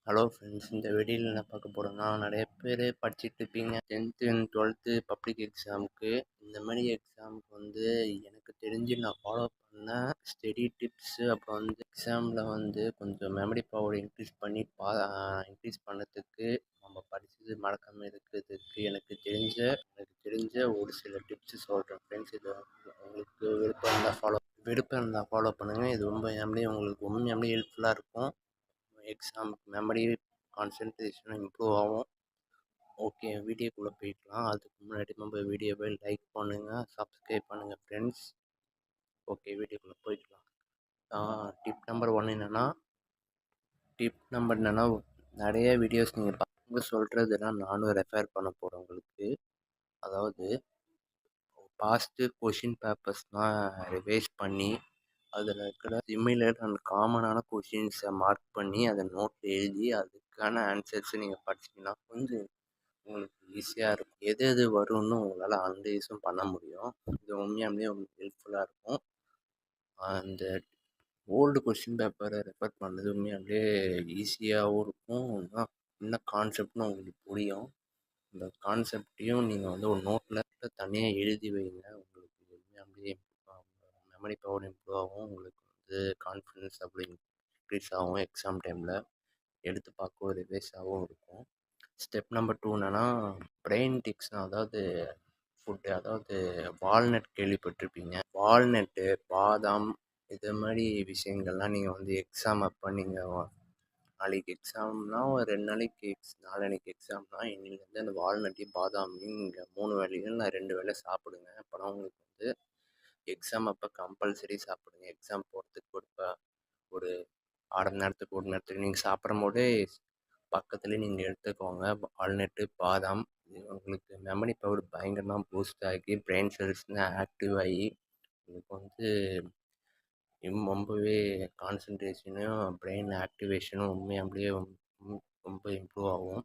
Hello friends, இந்த வீடியோவில் என்ன பார்க்க போகிறோன்னா, நிறைய பேர் படிச்சுட்டு இருப்பீங்க 10th அண்ட் 12th பப்ளிக் எக்ஸாமுக்கு. இந்த மாதிரி எக்ஸாமுக்கு எனக்கு தெரிஞ்சு நான் ஃபாலோ பண்ண ஸ்டடி டிப்ஸு, அப்புறம் எக்ஸாமில் கொஞ்சம் மெமரி பவர் இன்க்ரீஸ் பண்ணதுக்கு, நம்ம படித்தது மறக்காமல் இருக்கிறதுக்கு எனக்கு தெரிஞ்ச ஒரு சில டிப்ஸு சொல்கிறேன் ஃப்ரெண்ட்ஸ். இது உங்களுக்கு விருப்பம் இருந்தால் ஃபாலோ பண்ணுங்கள். இது உங்களுக்கு உண்மையாமே ஹெல்ப்ஃபுல்லாக இருக்கும். எக்ஸாம் மெமரி கான்சன்ட்ரேஷனும் இம்ப்ரூவ் ஆகும். ஓகே, வீடியோக்குள்ளே போய்க்கலாம். அதுக்கு முன்னாடி நம்ம வீடியோவை லைக் பண்ணுங்கள், சப்ஸ்கிரைப் பண்ணுங்கள் ஃப்ரெண்ட்ஸ். ஓகே, வீடியோக்குள்ளே போய்க்கலாம். டிப் நம்பர் என்னென்னா நிறைய வீடியோஸ் நீங்கள் பார்த்து சொல்கிறதெல்லாம் நானும் ரெஃபர் பண்ண போகிறேன் உங்களுக்கு. அதாவது பாஸ்ட்டு கொஷின் பேப்பர்ஸ்லாம் ரிவைஸ் பண்ணி அதில் இருக்கிற சிமிலர் அண்ட் காமனான கொஷின்ஸை மார்க் பண்ணி அதை நோட்டில் எழுதி அதுக்கான ஆன்சர்ஸை நீங்கள் படிச்சிங்கன்னா கொஞ்சம் உங்களுக்கு ஈஸியாக இருக்கும். எது எது வரும்னு உங்களால் அனலைஸும் பண்ண முடியும். இது உண்மையாமே உங்களுக்கு ஹெல்ப்ஃபுல்லாக இருக்கும். அந்த ஓல்டு கொஷின் பேப்பரை ரெஃபர் பண்ணுறது உண்மையாலே ஈஸியாகவும் இருக்கும். என்ன கான்செப்ட்னு உங்களுக்கு புரியும். இந்த கான்செப்டையும் நீங்கள் ஒரு நோட்டில் தனியாக எழுதி வைங்க. உங்களுக்கு உண்மையாலே மெமரி பவர் இம்ப்ரூவ் ஆகும். உங்களுக்கு கான்ஃபிடன்ஸ் அப்படி இன்க்ரீஸ் ஆகும். எக்ஸாம் டைமில் எடுத்து பார்க்க ரிவைஸாகவும் இருக்கும். ஸ்டெப் நம்பர் 2 என்னென்னா பிரெயின் டிக்ஸ்னால், அதாவது ஃபுட்டு, அதாவது வால்நட் கேள்விப்பட்டிருப்பீங்க. வால்நட்டு, பாதாம், இது மாதிரி விஷயங்கள்லாம் நீங்கள் எக்ஸாம் அப்போ நாளைக்கு எக்ஸாம்னா ஒரு 2 நாளைக்கு நாளன்னைக்கு எக்ஸாம்னா இன்னிலேருந்து அந்த வால்நட்டையும் பாதாமையும் நீங்கள் 3 வேளையும் இல்லை 2 வேளை சாப்பிடுங்க. அப்போனா உங்களுக்கு எக்ஸாம் அப்போ கம்பல்சரி சாப்பிடுங்க. எக்ஸாம் போகிறதுக்கு ஒரு 1/2 மணி நேரத்துக்கு 1 மணி நேரத்துக்கு நீங்கள் சாப்பிடும் போதே பக்கத்துலேயே நீங்கள் எடுத்துக்கோங்க. வால்நட்டு, பாதாம். இது உங்களுக்கு மெமரி பவர் பயங்கரமாக பூஸ்ட் ஆகி பிரெயின் செல்ஸ்லாம் ஆக்டிவ் ஆகி உங்களுக்கு ரொம்பவே கான்சன்ட்ரேஷனும் பிரெயின் ஆக்டிவேஷனும் உண்மையாகவே ரொம்ப இம்ப்ரூவ் ஆகும்.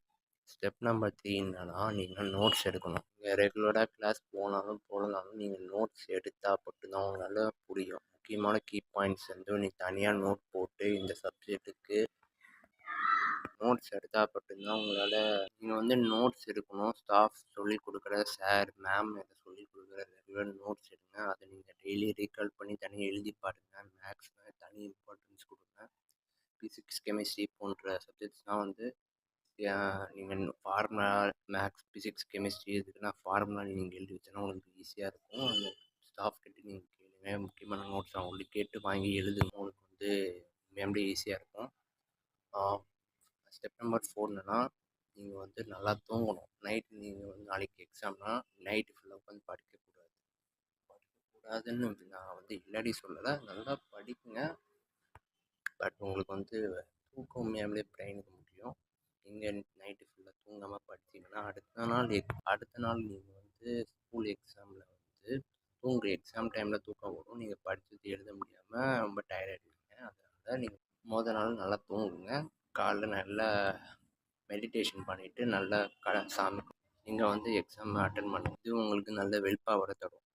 ஸ்டெப் நம்பர் 3 என்னென்னா நீங்கள் நோட்ஸ் எடுக்கணும். நீங்கள் ரெகுலராக கிளாஸ் போகலனாலும் நீங்கள் நோட்ஸ் எடுத்தால் மட்டும்தான் உங்களால் புரியும். முக்கியமான கீ பாயிண்ட்ஸ் நீங்கள் தனியாக நோட் போட்டு இந்த சப்ஜெக்ட்டுக்கு நோட்ஸ் எடுத்தால் மட்டும்தான் உங்களால் நீங்கள் நோட்ஸ் எடுக்கணும். ஸ்டாஃப் சொல்லிக் கொடுக்குற சார், மேம் எதை சொல்லிக் கொடுக்குற ரெகுலர் நோட்ஸ் எடுங்க. அதை நீங்கள் டெய்லி ரீகால் பண்ணி தனியாக எழுதி பாருங்கள். மேக்ஸில் தனி இம்பார்ட்டன்ஸ் கொடுங்க. ஃபிசிக்ஸ், கெமிஸ்ட்ரி போன்ற சப்ஜெக்ட்ஸ்லாம் நீங்கள் ஃபார்முலா, மேக்ஸ், ஃபிசிக்ஸ், கெமிஸ்ட்ரி இதுக்குன்னா ஃபார்முலா நீங்கள் எழுதி வச்சோன்னா உங்களுக்கு ஈஸியாக இருக்கும். அந்த ஸ்டாஃப் கிட்ட நீங்கள் கேளுங்க. முக்கியமான நோட்ஸ் அவங்கள்ட்ட கேட்டு வாங்கி எழுதுங்க. உங்களுக்கு மெமரி ஈஸியாக இருக்கும். ஸ்டெப் நம்பர் 4 என்னென்னா நீங்கள் நல்லா தூங்கணும். நைட்டு நீங்கள் நாளைக்கு எக்ஸாம்னா நைட்டு ஃபுல்லாக உட்காந்து படிக்கக்கூடாதுன்னு நான் இல்லாடி சொல்லலை, நல்லா படிக்குங்க. பட் உங்களுக்கு தூக்கம் உண்மையாகவே பிரெயினுக்கு முக்கியம். நீங்கள் நைட்டு ஃபுல்லாக தூங்காமல் படிச்சிங்கன்னா அடுத்த நாள் நீங்கள் ஸ்கூல் எக்ஸாமில் எக்ஸாம் டைமில் தூக்கம் வரும். நீங்கள் படித்தது எழுத முடியாமல் ரொம்ப டயர்டாகிடுவீங்க. அதனால் நீங்கள் நாள் நல்லா தூங்குங்க. காலைல நல்லா மெடிடேஷன் பண்ணிவிட்டு நல்லா சாமி நீங்கள் எக்ஸாம் அட்டன் பண்ணுங்க. இது உங்களுக்கு நல்ல வெல் பவரை தரும்.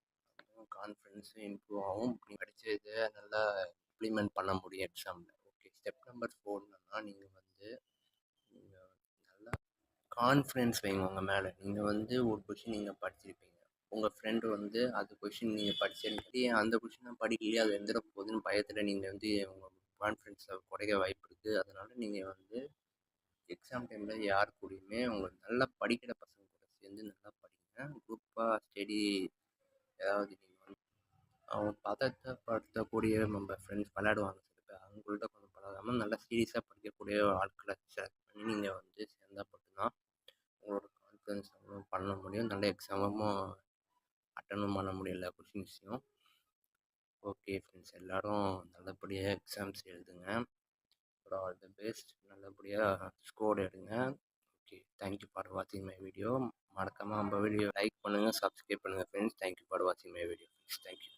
கான்ஃபிடன்ஸும் இம்ப்ரூவ் ஆகும். நீங்கள் படித்ததை நல்லா இம்ப்ளிமெண்ட் பண்ண முடியும் எக்ஸாமில். ஓகே, ஸ்டெப் நம்பர் 4 என்னென்னா நீங்கள் நல்லா கான்ஃபிடென்ஸ் வைங்க உங்கள் மேலே. நீங்கள் ஒரு கொஷின் நீங்கள் படிச்சிருப்பீங்க. உங்கள் ஃப்ரெண்டு அது கொஷின் நீங்கள் படிச்சிருக்கீங்க, அந்த கொஷின் நான் படிக்கலையே அது எந்திர போகுதுன்னு பயத்தில் நீங்கள் உங்கள் கான்ஃபிடென்ஸை குறைக்க வாய்ப்பு இருக்குது. அதனால் நீங்கள் எக்ஸாம் டைமில் யார் கூடயுமே உங்களுக்கு நல்லா படிக்கிற பசங்க கூட சேர்ந்து நல்லா படிங்க. குரூப்பாக ஸ்டடி ஏதாவது நீங்கள் அவங்க பதட்டப்படுத்தக்கூடிய நம்ம ஃப்ரெண்ட்ஸ் விளையாடுவாங்க சில பேர், அவங்கள்ட்ட கொஞ்சம் பழகாமல் நல்லா சீரியஸாக படிக்கக்கூடிய ஆட்களை செலக்ட் பண்ணி நீங்கள் சேர்ந்தால் மட்டும்தான் உங்களோட கான்ஃபிடன்ஸ் பண்ண முடியும். நல்ல எக்ஸாமும் அட்டனும் பண்ண முடியும் எல்லா கொஷின்ஸையும். ஓகே ஃப்ரெண்ட்ஸ், எல்லோரும் நல்லபடியாக எக்ஸாம்ஸ் எழுதுங்க. All the best. நல்லபடியாக ஸ்கோர் எடுங்க. ஓகே, தேங்க்யூ ஃபார் வாட்சிங் மை வீடியோ. மறக்காமல் நம்ம வீடியோ லைக் பண்ணுங்கள், சப்ஸ்கிரைப் பண்ணுங்கள் ஃப்ரெண்ட்ஸ். தேங்க்யூ ஃபார் வாட்சிங் மை வீடியோ ஃப்ரெண்ட்ஸ். தேங்க்யூ.